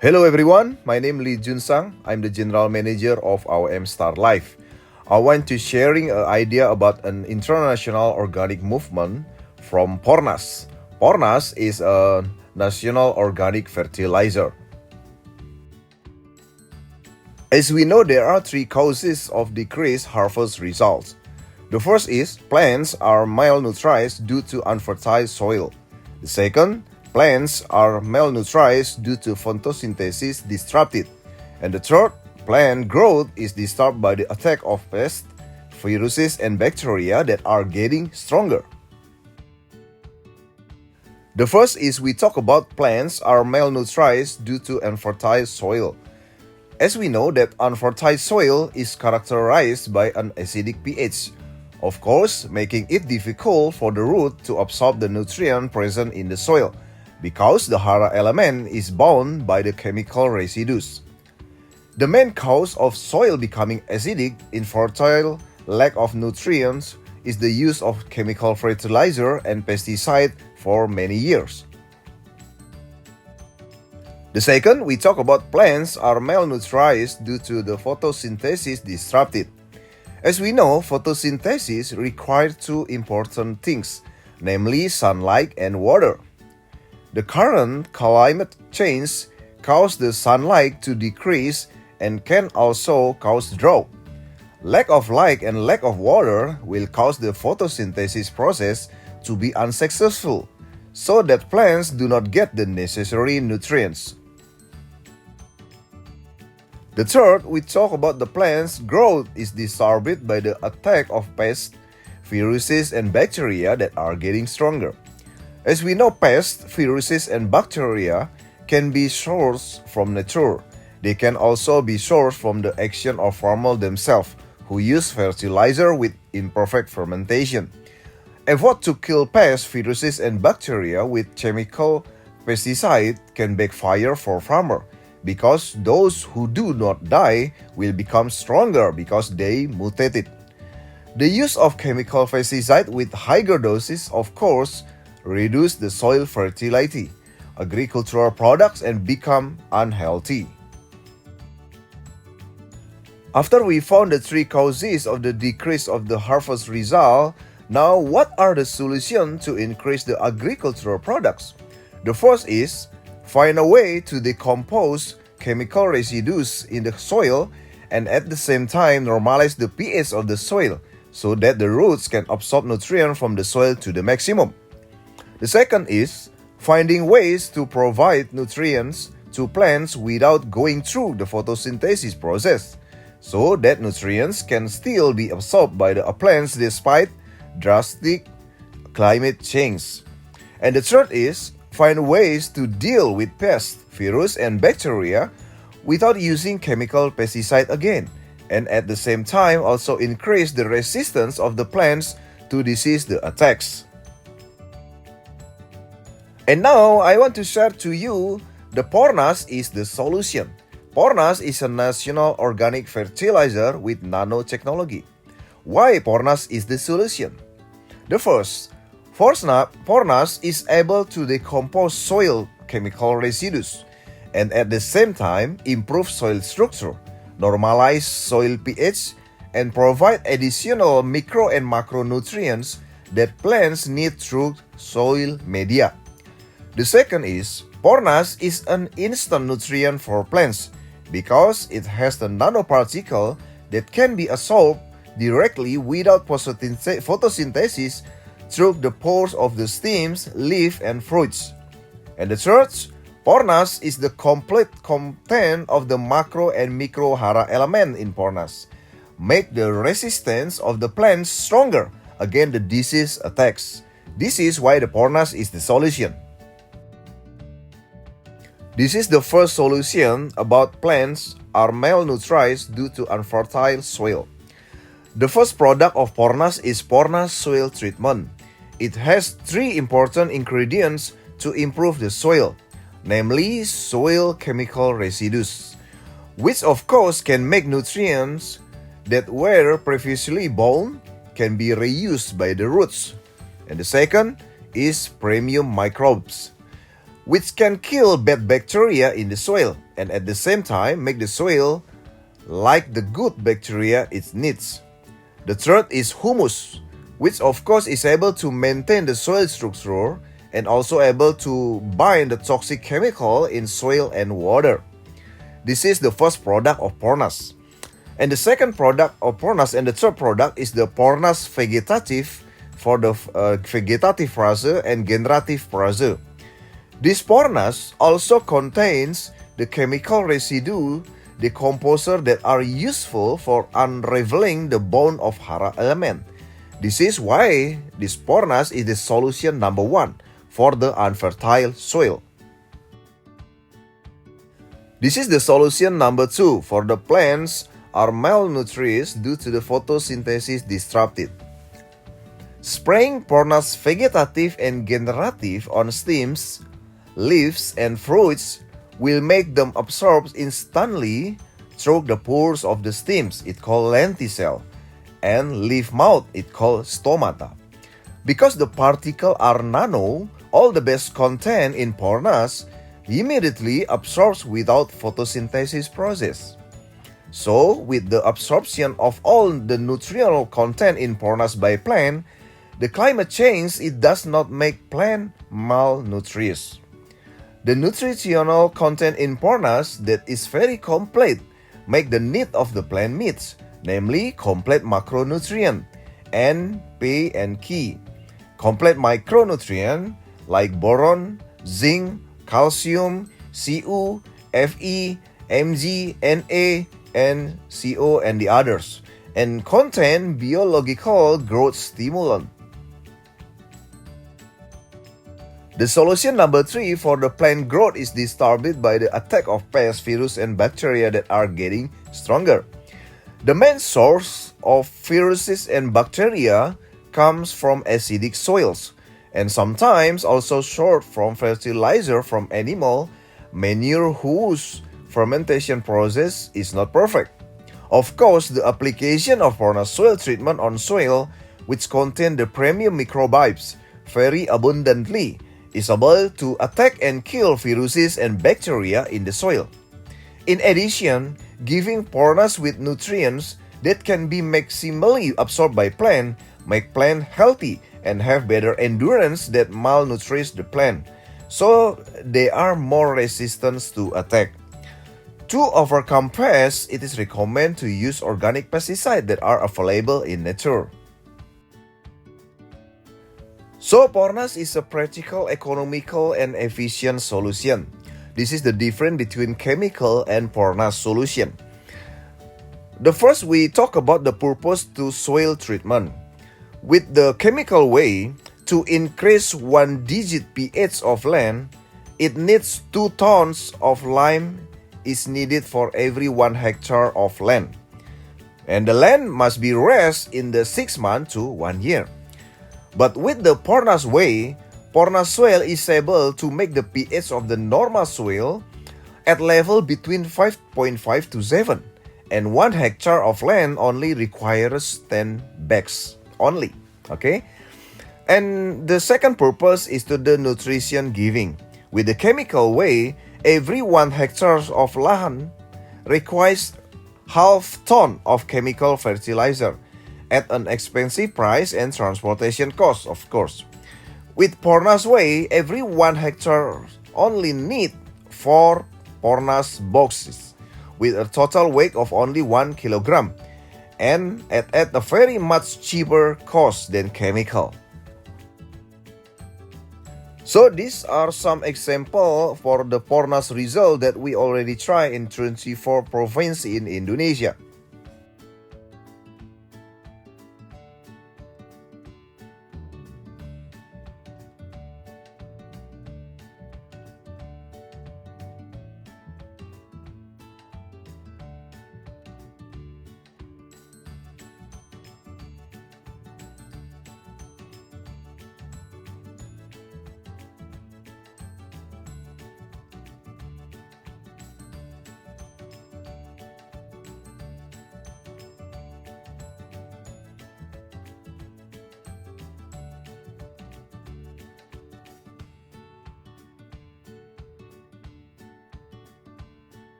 Hello everyone, my name is Lee Junsang. I'm the General Manager of our M-Star Life. I want to sharing an idea about an international organic movement from Pornas. Pornas is a national organic fertilizer. As we know, there are three causes of decreased harvest results. The first is plants are malnourished due to unfertile soil. The second, plants are malnourished due to photosynthesis disrupted. And the third, plant growth is disturbed by the attack of pests, viruses, and bacteria that are getting stronger. The first is we talk about plants are malnourished due to unfertile soil. As we know that unfertile soil is characterized by an acidic pH, of course making it difficult for the root to absorb the nutrient present in the soil, because the hara element is bound by the chemical residues. The main cause of soil becoming acidic, infertile, lack of nutrients is the use of chemical fertilizer and pesticide for many years. The second, we talk about plants are malnourished due to the photosynthesis disrupted. As we know, photosynthesis requires two important things, namely sunlight and water. The current climate change causes the sunlight to decrease and can also cause drought. Lack of light and lack of water will cause the photosynthesis process to be unsuccessful, so that plants do not get the necessary nutrients. The third, we talk about the plant's growth is disturbed by the attack of pests, viruses, and bacteria that are getting stronger. As we know, pests, viruses, and bacteria can be sourced from nature. They can also be sourced from the action of farmers themselves, who use fertilizer with imperfect fermentation. Effort to kill pests, viruses, and bacteria with chemical pesticide can backfire for farmer, because those who do not die will become stronger because they mutated. The use of chemical pesticide with higher doses, of course, reduce the soil fertility, agricultural products, and become unhealthy. After we found the three causes of the decrease of the harvest result, now what are the solutions to increase the agricultural products? The first is find a way to decompose chemical residues in the soil and at the same time normalize the pH of the soil so that the roots can absorb nutrients from the soil to the maximum. The second is finding ways to provide nutrients to plants without going through the photosynthesis process, so that nutrients can still be absorbed by the plants despite drastic climate change. And the third is find ways to deal with pests, virus, and bacteria without using chemical pesticide again, and at the same time also increase the resistance of the plants to disease the attacks. And now I want to share to you the Pornas is the solution. Pornas is a national organic fertilizer with nanotechnology. Why Pornas is the solution? The first, Pornas is able to decompose soil chemical residues and at the same time improve soil structure, normalize soil pH, and provide additional micro and macronutrients that plants need through soil media. The second is Pornas is an instant nutrient for plants because it has the nanoparticle that can be absorbed directly without photosynthesis through the pores of the stems, leaves, and fruits. And the third, Pornas is the complete content of the macro and micro hara element in Pornas, make the resistance of the plants stronger against the disease attacks. This is why the Pornas is the solution. This is the first solution about plants are malnourished due to unfertile soil. The first product of Pornas is Pornas Soil Treatment. It has three important ingredients to improve the soil, namely soil chemical residues, which of course can make nutrients that were previously bound can be reused by the roots. And the second is premium microbes, which can kill bad bacteria in the soil and at the same time make the soil like the good bacteria it needs. The third is humus, which of course is able to maintain the soil structure and also able to bind the toxic chemical in soil and water. This is the first product of Pornas. And the second product of Pornas and the third product is the Pornas vegetative for the vegetative phase and generative phase. This Pornas also contains the chemical residue decomposer that are useful for unraveling the bond of hara element. This is why this Pornas is the solution number 1 for the unfertile soil. This is the solution number 2 for the plants are malnourished due to the photosynthesis disrupted. Spraying Pornas vegetative and generative on stems, leaves, and fruits will make them absorb instantly through the pores of the stems, it called lenticel, and leaf mouth, it called stomata. Because the particles are nano, all the best content in Pornas immediately absorbs without photosynthesis process. So, with the absorption of all the nutritional content in Pornas by plant, the climate change it does not make plant malnourished. The nutritional content in Pornas that is very complete make the need of the plant meets, namely complete macronutrient N, P, and K. Complete micronutrient like boron, zinc, calcium, Cu, Fe, Mg, Na, and Co, and the others, and contain biological growth stimulant. The solution number 3 for the plant growth is disturbed by the attack of pests, virus, and bacteria that are getting stronger. The main source of viruses and bacteria comes from acidic soils, and sometimes also short from fertilizer from animal manure whose fermentation process is not perfect. Of course, the application of Pornas soil treatment on soil which contain the premium microbes very abundantly is able to attack and kill viruses and bacteria in the soil. In addition, giving Pornas with nutrients that can be maximally absorbed by plant make plant healthy and have better endurance that malnourish the plant, so they are more resistant to attack. To overcome pests, it is recommended to use organic pesticides that are available in nature. So Pornas is a practical, economical, and efficient solution. This is the difference between chemical and Pornas solution. The first, we talk about the purpose to soil treatment. With the chemical way, to increase 1-digit pH of land, it needs 2 tons of lime is needed for every 1 hectare of land. And the land must be raised in the 6 months to 1 year. But with the Pornas way, Pornas soil is able to make the pH of the normal soil at level between 5.5 to 7, and 1 hectare of land only requires 10 bags only. Okay? And the second purpose is to the nutrition giving. With the chemical way, every 1 hectare of land requires half ton of chemical fertilizer at an expensive price and transportation cost, of course. With Pornas way, every 1 hectare only need 4 Pornas boxes with a total weight of only 1 kilogram and at a very much cheaper cost than chemical. So these are some examples for the Pornas result that we already tried in 24 provinces in Indonesia.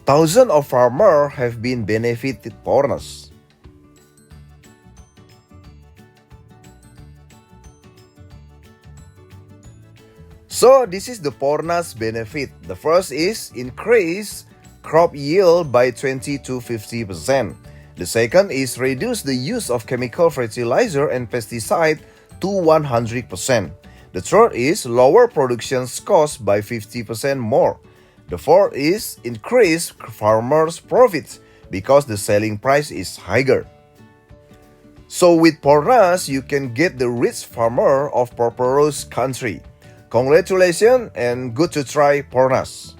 Thousands of farmers have been benefited Pornas. So this is the Pornas benefit. The first is increase crop yield by 20 to 50%. The second is reduce the use of chemical fertilizer and pesticide to 100%. The third is lower production cost by 50% more. The fourth is increase farmers' profits because the selling price is higher. So with Pornas, you can get the rich farmer of prosperous country. Congratulations and good to try Pornas.